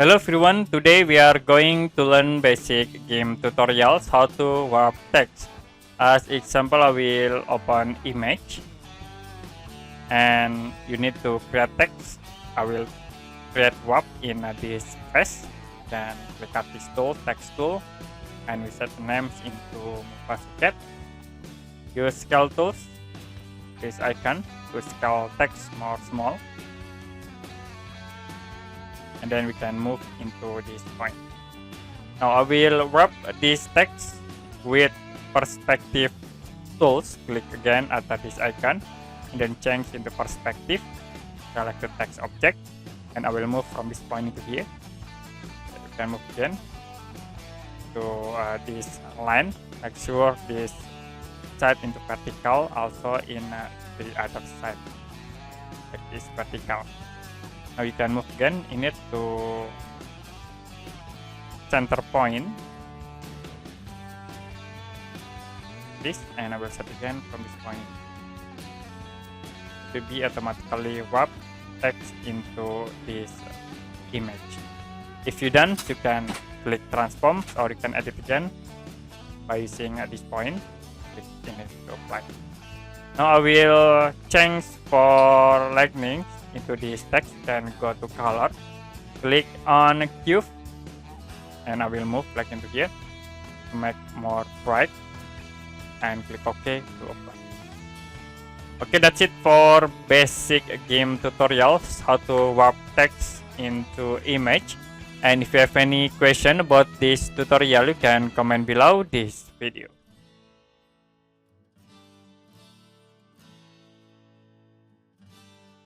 Hello everyone, today we are going to learn basic game tutorials how to warp text. As example, I will open image and you need to create text. I will create warp in this space. Then click at this tool, text tool, and we set the names into Movie. Use scale tools, this icon to scale text more small. And then we can move into this point. Now I will wrap this text with perspective tools. Click again at this icon and then change into perspective. Select the text object and I will move from this point into here. We can move again to this line. Make sure this side into vertical, also in the other side. Like this vertical. Now you can move again in it to center point. This, and I will set again from this point. To be automatically warp text into this image. If you're done, you can click transform, or you can edit again by using this point. Click in it to apply. Now I will change for lightning into this text, then go to color, click on cube, and I will move like into here to make more bright, and click OK to apply. Okay, that's it for basic game tutorials how to warp text into image. And if you have any question about this tutorial, you can comment below this video.